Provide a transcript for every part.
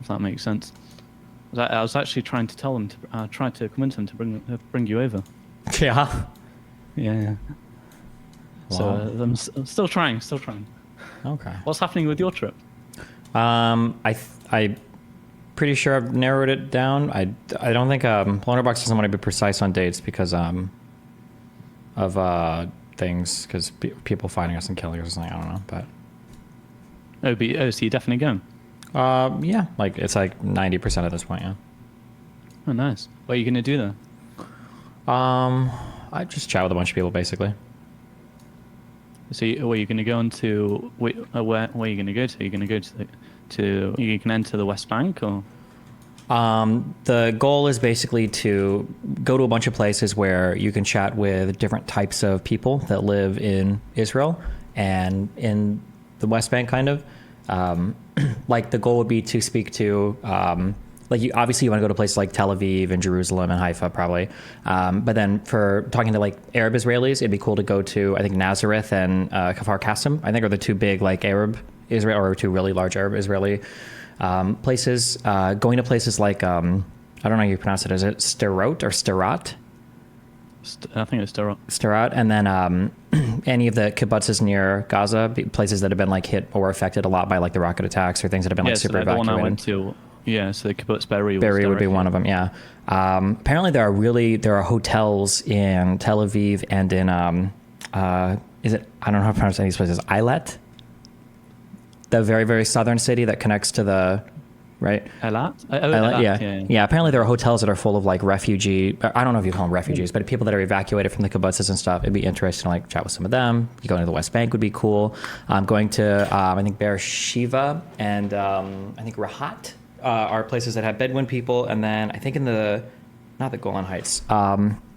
if that makes sense. I was actually trying to tell them to try to convince them to bring you over. Yeah. Yeah. So Wow. I'm still trying. Okay. What's happening with your trip? I pretty sure I've narrowed it down. I don't think Blunderbox doesn't want to be precise on dates because of things, because people finding us and killing us or something. I don't know, but So you're definitely going. yeah, like it's like 90% at this point. Yeah. Oh, nice. What are you going to do there? I just chat with a bunch of people basically. So where are you going to go into? Where are you going to go to? Are you going to go to you can enter the West Bank or? The goal is basically to go to a bunch of places where you can chat with different types of people that live in Israel and in the West Bank, kind of. Like the goal would be to speak to, like obviously you want to go to places like Tel Aviv and Jerusalem and Haifa probably. But then for talking to like Arab Israelis, it'd be cool to go to, I think, Nazareth and Kfar Qasim, I think, are the two big like Arab Israel, or two really large Arab Israeli places. Going to places like, I don't know how you pronounce it. Is it Sderot or Sterat? I think it's Sderot. Sderot, and then any of the kibbutzes near Gaza, places that have been like hit or affected a lot by like the rocket attacks or things that have been like super so the evacuated. one I went to, so the kibbutz Be'eri. Be'eri would be one of them, yeah. Apparently there are hotels in Tel Aviv and in I don't know how to pronounce any of these places. Eilat, the very, very southern city that connects to the, right? Eilat? Eilat, yeah. Apparently there are hotels that are full of like refugee, I don't know if you call them refugees, but people that are evacuated from the kibbutzes and stuff. It'd be interesting to like chat with some of them. You going to the West Bank would be cool. Going to, I think Beersheba and I think Rahat are places that have Bedouin people. And then I think in not the Golan Heights.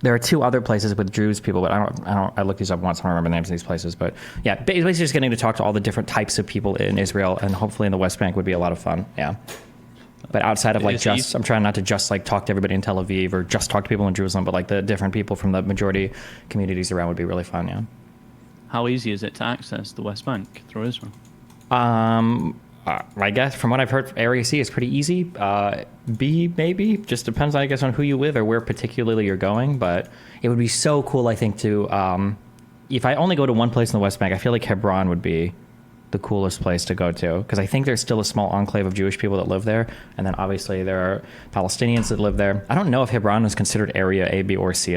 There are two other places with Druze people, but I looked these up once. I don't remember the names of these places, but yeah, basically just getting to talk to all the different types of people in Israel and hopefully in the West Bank would be a lot of fun. Yeah. But outside of like I'm trying not to just like talk to everybody in Tel Aviv or just talk to people in Jerusalem, but like the different people from the majority communities around would be really fun. Yeah. How easy is it to access the West Bank through Israel? I guess from what I've heard, Area C is pretty easy. B, maybe. Just depends, I guess, on who you with or where particularly you're going. But it would be so cool, I think, to... if I only go to one place in the West Bank, I feel like Hebron would be the coolest place to go to. Because I think there's still a small enclave of Jewish people that live there. And then, obviously, there are Palestinians that live there. I don't know if Hebron is considered Area A, B, or C.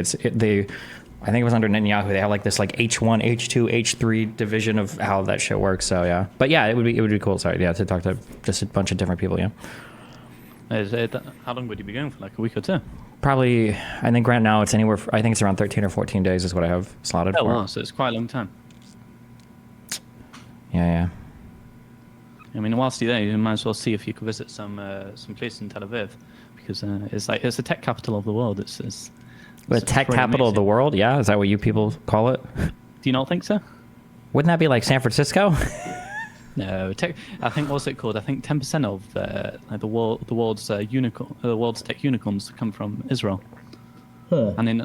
I think it was under Netanyahu. They have like this like H1, H2, H3 division of how that shit works. So yeah, but yeah, it would be cool. Sorry, yeah, to talk to just a bunch of different people. Yeah. How long would you be going for? Like a week or two? Probably. I think right now it's anywhere. I think it's around 13 or 14 days is what I have slotted for. Oh wow, so it's quite a long time. Yeah. I mean, whilst you're there, you might as well see if you could visit some places in Tel Aviv, because it's the tech capital of the world. It's the tech capital of the world? Yeah? Is that what you people call it? Do you not think so? Wouldn't that be like San Francisco? No, I think, what's it called? I think 10% of the world's tech unicorns come from Israel. Huh. And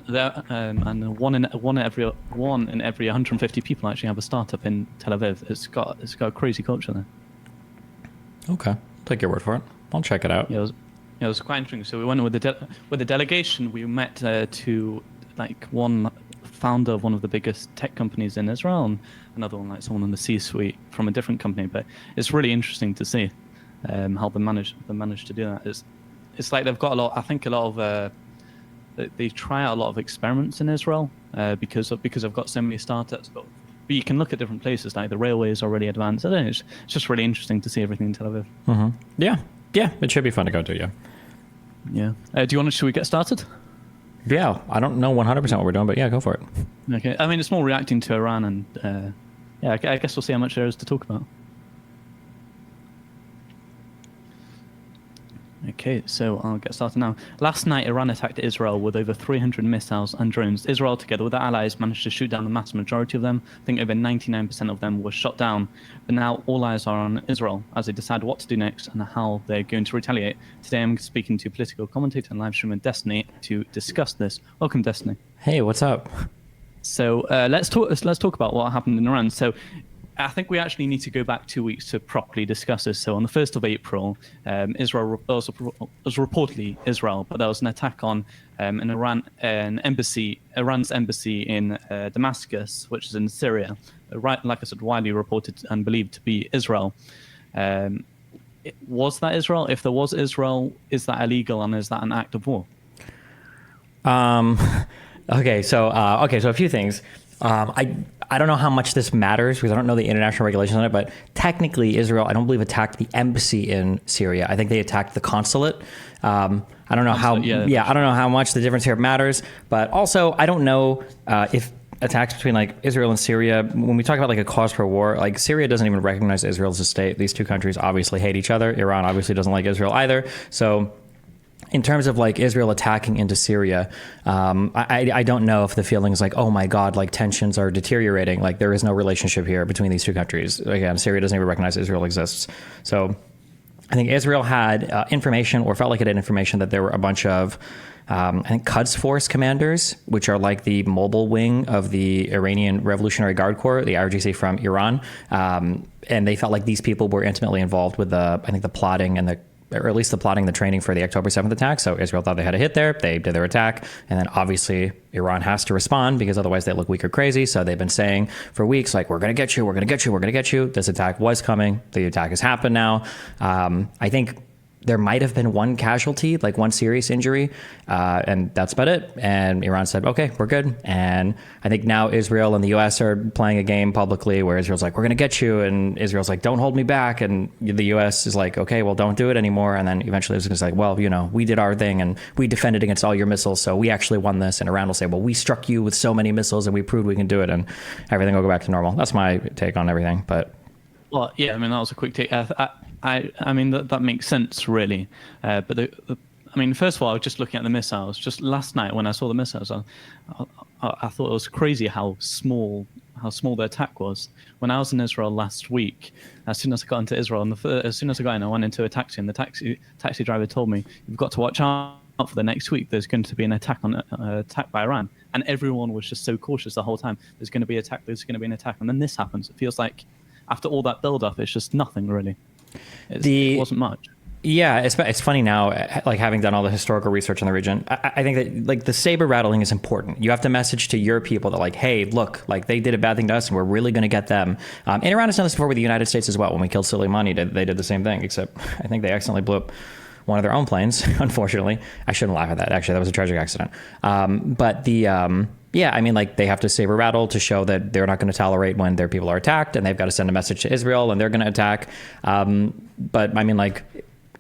one in every 150 people actually have a startup in Tel Aviv. It's got a crazy culture there. Okay, take your word for it. I'll check it out. Yeah, it was quite interesting. So we went with the delegation. We met to like one founder of one of the biggest tech companies in Israel, and another one like someone in the C-suite from a different company. But it's really interesting to see how they managed to do that. It's like they've got a lot. I think a lot of they try out a lot of experiments in Israel because I've got so many startups. But you can look at different places, like the railway is already advanced. I don't know, it's just really interesting to see everything in Tel Aviv. Mm-hmm. Yeah, it should be fun to go to. Yeah. Should we get started? Yeah, I don't know 100% what we're doing, but yeah, go for it. Okay. I mean, it's more reacting to Iran, and I guess we'll see how much there is to talk about. Okay, so I'll get started now. Last night, Iran attacked Israel with over 300 missiles and drones. Israel, together with their allies, managed to shoot down the mass majority of them. I think over 99% of them were shot down. But now all eyes are on Israel as they decide what to do next and how they're going to retaliate. Today, I'm speaking to political commentator and live streamer Destiny to discuss this. Welcome, Destiny. Hey, what's up? So let's talk about what happened in Iran. So I think we actually need to go back 2 weeks to properly discuss this. So on the 1st of April, Israel was reportedly Israel, but there was an attack on Iran's embassy in Damascus, which is in Syria. Right, like I said, widely reported and believed to be Israel. Was that Israel? If there was Israel, is that illegal and is that an act of war? Okay, so a few things. I don't know how much this matters because I don't know the international regulations on it, but technically Israel, I don't believe, attacked the embassy in Syria. I think they attacked the consulate. I don't know I don't know how much the difference here matters, but also I don't know if attacks between like Israel and Syria, when we talk about like a cause for war, like Syria doesn't even recognize Israel as a state. These two countries obviously hate each other. Iran obviously doesn't like Israel either. So in terms of like Israel attacking into Syria, I don't know if the feeling is like, oh my God, like tensions are deteriorating. Like there is no relationship here between these two countries. Again, Syria doesn't even recognize Israel exists. So I think Israel had information, or felt like it had information, that there were a bunch of, I think, Quds Force commanders, which are like the mobile wing of the Iranian Revolutionary Guard Corps, the IRGC from Iran. And they felt like these people were intimately involved with the plotting and or at least the plotting, the training for the October 7th attack. So Israel thought they had a hit there. They did their attack. And then obviously Iran has to respond because otherwise they look weak or crazy. So they've been saying for weeks, like, we're going to get you, we're going to get you, we're going to get you. This attack was coming. The attack has happened now. I think there might have been one casualty, like one serious injury, and that's about it. And Iran said, okay, we're good. And I think now Israel and the U.S. are playing a game publicly where Israel's like, we're going to get you. And Israel's like, don't hold me back. And the U.S. is like, okay, well, don't do it anymore. And then eventually Israel's like, well, we did our thing and we defended against all your missiles. So we actually won this. And Iran will say, well, we struck you with so many missiles and we proved we can do it. And everything will go back to normal. That's my take on everything. But well, yeah, I mean, that was a quick take. I mean, that makes sense, really. But I mean, first of all, I was just looking at the missiles. Just last night when I saw the missiles, I thought it was crazy how small the attack was. When I was in Israel last week, as soon as I got into Israel, and as soon as I got in, I went into a taxi, and the taxi driver told me, you've got to watch out for the next week. There's going to be an attack by Iran. And everyone was just so cautious the whole time. There's going to be an attack. And then this happens. It feels like after all that build-up, it's just nothing, really. It wasn't much. Yeah, it's funny now, like having done all the historical research in the region, I think that like the saber rattling is important. You have to message to your people that like, hey, look, like they did a bad thing to us and we're really going to get them. And Iran has done this before with the United States as well. When we killed Soleimani, they did the same thing, except I think they accidentally blew up one of their own planes, unfortunately. I shouldn't laugh at that. Actually, that was a tragic accident. Yeah, I mean, like they have to saber rattle to show that they're not going to tolerate when their people are attacked, and they've got to send a message to Israel and they're going to attack. But I mean, like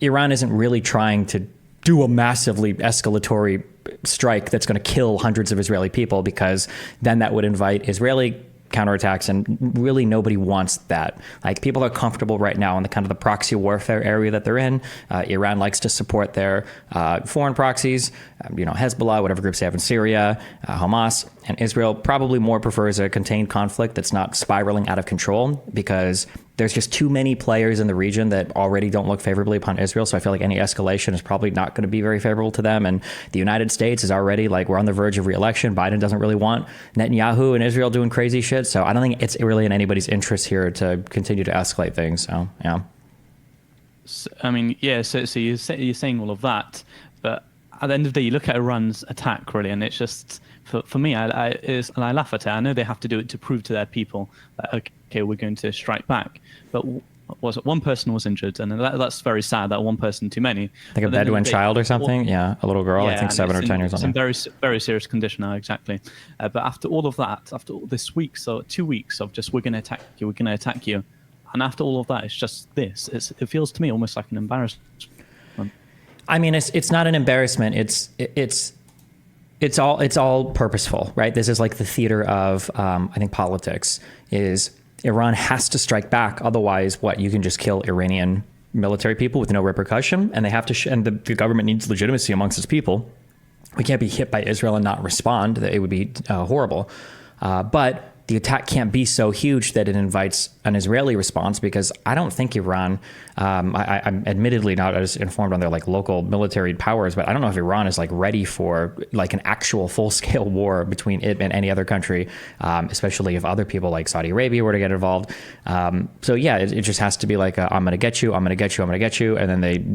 Iran isn't really trying to do a massively escalatory strike that's going to kill hundreds of Israeli people, because then that would invite Israeli counterattacks, and really nobody wants that. Like people are comfortable right now in the kind of the proxy warfare area that they're in. Iran likes to support their foreign proxies, Hezbollah, whatever groups they have in Syria, Hamas, and Israel probably more prefers a contained conflict that's not spiraling out of control, because there's just too many players in the region that already don't look favorably upon Israel. So I feel like any escalation is probably not going to be very favorable to them. And the United States is already like, we're on the verge of re-election. Biden doesn't really want Netanyahu and Israel doing crazy shit. So I don't think it's really in anybody's interest here to continue to escalate things. So, yeah. So, I mean, yeah, so you're saying all of that, but at the end of the day, you look at Iran's attack, really, and it's just, for me, I laugh at it. I know they have to do it to prove to their people that, okay, we're going to strike back. But was it one person was injured, and that's very sad. That one person too many. Like a Bedouin child or something. Yeah, a little girl. Yeah, I think 7 or 10 years old. It's in very, very serious condition now. Exactly. But after all of that, after all this week, so 2 weeks of just we're going to attack you, and after all of that, it's just this. It feels to me almost like an embarrassment. I mean, it's not an embarrassment. It's all purposeful, right? This is like the theater of I think politics is. Iran has to strike back. Otherwise, you can just kill Iranian military people with no repercussion. And they have to, and the government needs legitimacy amongst its people. We can't be hit by Israel and not respond. It would be horrible. But the attack can't be so huge that it invites an Israeli response, because I don't think Iran, I'm admittedly not as informed on their like local military powers, but I don't know if Iran is like ready for like an actual full scale war between it and any other country, especially if other people like Saudi Arabia were to get involved. So yeah, it just has to be like, I'm going to get you, I'm going to get you, I'm going to get you. And then they